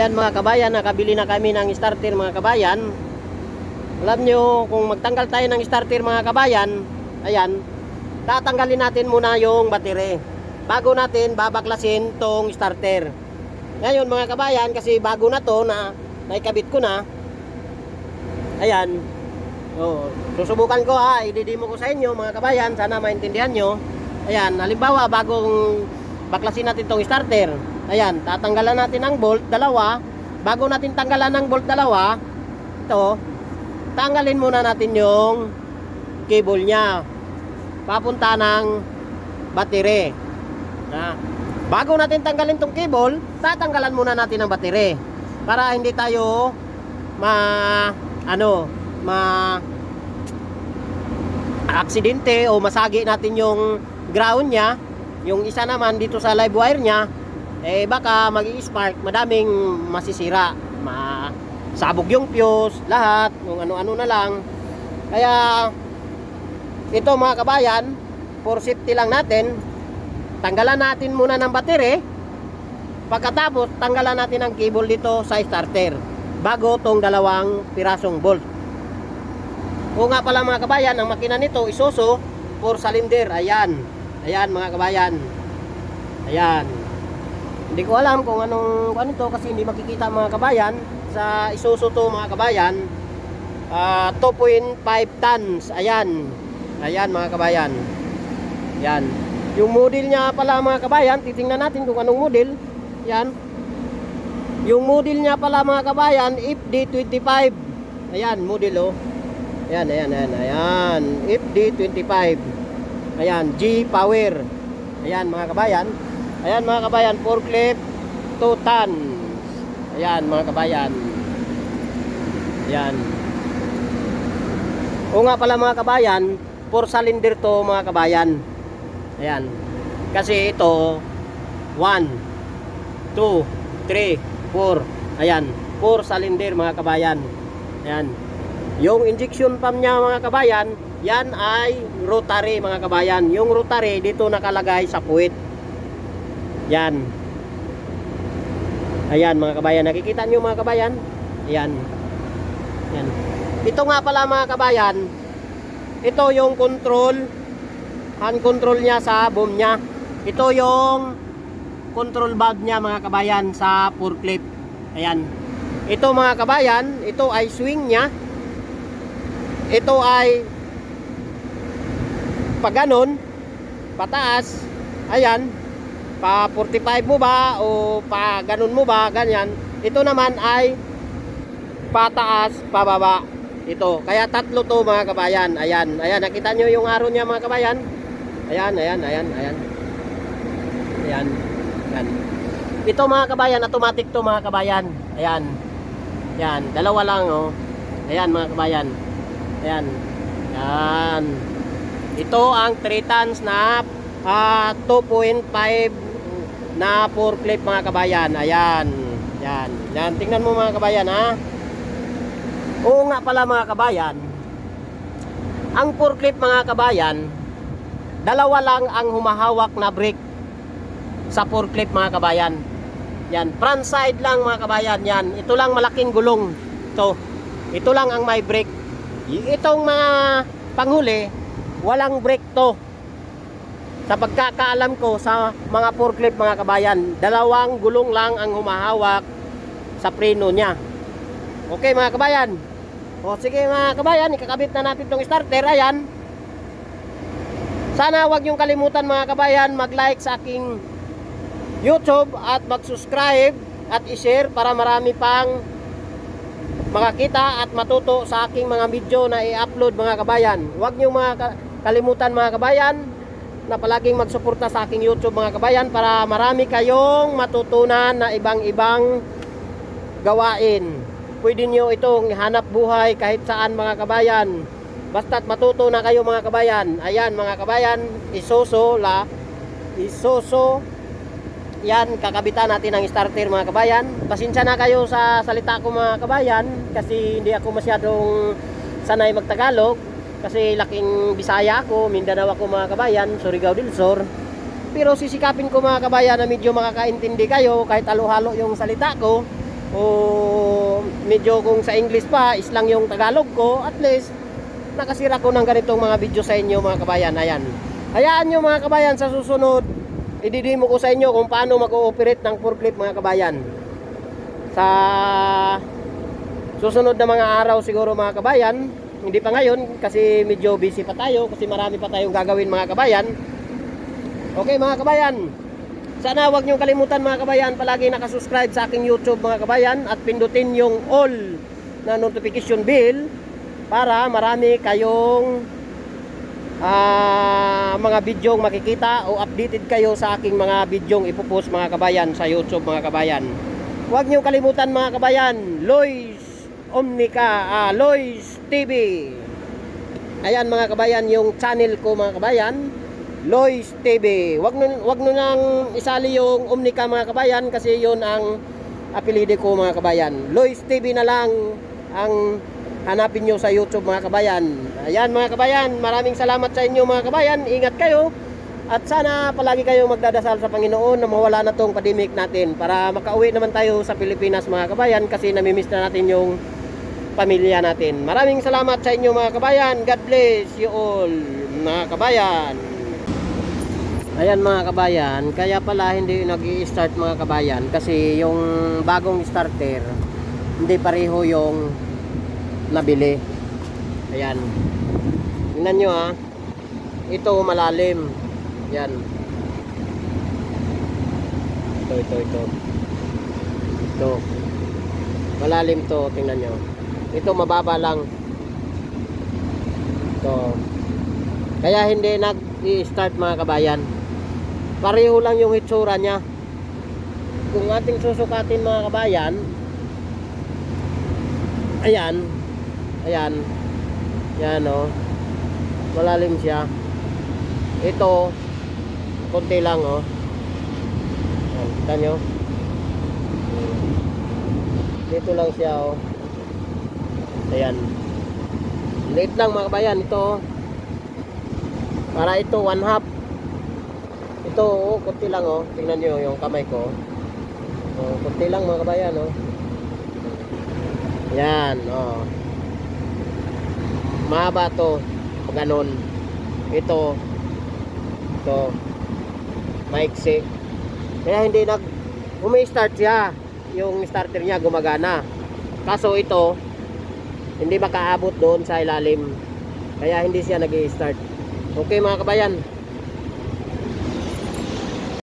Ayan mga kabayan, nakabili na kami ng starter mga kabayan. Alam nyo, kung magtanggal tayo ng starter mga kabayan, ayan, tatanggalin natin muna yung battery bago natin babaklasin tong starter. Ngayon mga kabayan, kasi bago na to, na naikabit ko na. Ayan, susubukan ko ha, ididemo ko sa inyo mga kabayan, sana maintindihan nyo. Ayan, halimbawa bagong baklasin natin tong starter. Ayan, tatanggalan natin ang bolt dalawa. Bago natin tanggalan ng bolt dalawa, ito, tanggalin muna natin yung cable nya papunta ng battery. Bago natin tanggalin tong cable, tatanggalan muna natin ang battery para hindi tayo aksidente o masagi natin yung ground nya. Yung isa naman dito sa live wire nya, baka mag-i-spark, madaming masisira, sabog yung fuse, lahat, yung ano-ano na lang. Kaya ito mga kabayan, for safety lang natin, tanggalan natin muna ng battery. Pagkatapos tanggalan natin ang cable dito sa starter bago tong dalawang pirasong bolt. O nga pala mga kabayan, ang makina nito Isuzu 4 cylinder. Ayan mga kabayan, ayan. Hindi ko alam kung anong ano to, kasi hindi makikita mga kabayan. Sa Isuzu to mga kabayan, 2.5 tons. Ayan mga kabayan. Yan. Yung model niya pala mga kabayan, titingnan natin kung anong model. Yan. Yung model niya pala mga kabayan, FD25. Ayan, model oh. Ayan. FD25. Ayan, G-Power. Ayan mga kabayan. Ayan mga kabayan, forklift 2 tons. Ayan mga kabayan. Ayan. O nga pala mga kabayan, 4 cylinder to mga kabayan. Ayan. Kasi ito 1, 2, 3, 4. Ayan, 4 cylinder mga kabayan. Ayan. Yung injection pump niya mga kabayan, yan ay rotary mga kabayan. Yung rotary dito nakalagay sa puwit. Yan. Ayan mga kabayan, nakikita nyo mga kabayan? Ayan. Yan. Ito nga pala mga kabayan, ito yung control, hand control niya sa boom niya. Ito yung control valve niya mga kabayan sa forklift. Ayan. Ito mga kabayan, ito ay swing niya. Ito ay pag ganon, pataas. Ayan, pa 45 mo ba o pa ganon mo ba, ganyan. Ito naman ay pataas, pababa. Ito, kaya tatlo to mga kabayan. Ayan, nakita nyo yung arrow niya mga kabayan. Ayan. Ito mga kabayan, automatic to mga kabayan. Ayan, dalawa lang oh. Ayan mga kabayan. Ayan. Ito ang 3 tons na 2.5 na forklift mga kabayan. Ayan. Tingnan mo mga kabayan ha. Oo nga pala mga kabayan, ang forklift mga kabayan, dalawa lang ang humahawak na brake sa forklift mga kabayan. Yan, front side lang mga kabayan. Yan, ito lang malaking gulong. Ito lang ang may brake. Itong mga panghuli, walang brake to. Sa pagkakaalam ko sa mga forklift mga kabayan, dalawang gulong lang ang humahawak sa preno niya. Okay mga kabayan. O sige mga kabayan, ikakabit na natin itong starter. Ayan. Sana wag niyong kalimutan mga kabayan, mag-like sa aking YouTube at mag-subscribe at i-share para marami pang makakita at matuto sa aking mga video na i-upload mga kabayan. Huwag niyo kalimutan mga kabayan na palaging magsuporta sa aking YouTube mga kabayan para marami kayong matutunan na ibang-ibang gawain. Pwede nyo itong hanap buhay kahit saan mga kabayan. Basta't matuto na kayo mga kabayan. Ayan mga kabayan, Isuzu. Yan, kakabitan natin ang starter mga kabayan. Pasensya na kayo sa salita ko mga kabayan, kasi hindi ako masyadong sanay magtagalog. Kasi laking Bisaya ako, Mindanao ako mga kabayan, Surigao del Sur. Pero sisikapin ko mga kabayan na medyo makakaintindi kayo kahit halo-halo yung salita ko. o medyo kung sa English pa is lang yung Tagalog ko, at least nakasira ko ng ganitong mga video sa inyo mga kabayan. Ayan, hayaan nyo mga kabayan, sa susunod ididemo ko sa inyo kung paano mag-ooperate ng forklift mga kabayan sa susunod na mga araw siguro mga kabayan. Hindi pa ngayon kasi medyo busy pa tayo, kasi marami pa tayong gagawin mga kabayan. Okay mga kabayan, sana huwag niyong kalimutan mga kabayan, palagi nakasubscribe sa aking YouTube mga kabayan, at pindutin yung all na notification bell para marami kayong mga bidyong makikita o updated kayo sa aking mga bidyong ipopost mga kabayan sa YouTube mga kabayan. Huwag niyong kalimutan mga kabayan, Lois TV. Ayan mga kabayan yung channel ko mga kabayan, Lois TV. Wag nyo nang isali yung Omnica mga kabayan, kasi yun ang apelyido ko mga kabayan. Lois TV na lang ang hanapin nyo sa YouTube mga kabayan. Ayan mga kabayan, maraming salamat sa inyo mga kabayan. Ingat kayo, at sana palagi kayong magdadasal sa Panginoon na mawala na tong pandemic natin, para makauwi naman tayo sa Pilipinas mga kabayan, kasi namimiss na natin yung pamilya natin. Maraming salamat sa inyo mga kabayan. God bless you all mga kabayan. Ayan mga kabayan, kaya pala hindi nag-i-start mga kabayan, kasi yung bagong starter hindi pareho yung nabili. Ayan, tingnan nyo ha, ito malalim. Yan, ito malalim to, tingnan nyo. Ito mababa lang ito, kaya hindi nag-i-start mga kabayan. Pareho lang yung hitsura nya. Kung ating susukatin mga kabayan, ayan, yan o, malalim siya. Ito konti lang o, kita nyo, dito lang siya o. Ayan, liit lang mga kabayan ito, para ito 1/2. Ito oh, kunti lang oh, tingnan nyo yung kamay ko oh, kunti lang mga kabayan oh. Yan oh, mahaba to ganon. Ito maiksi, kaya hindi umi-start siya, yung starter niya gumagana, kaso ito hindi makaabot doon sa ilalim, kaya hindi siya nag-i-start. Okay mga kabayan,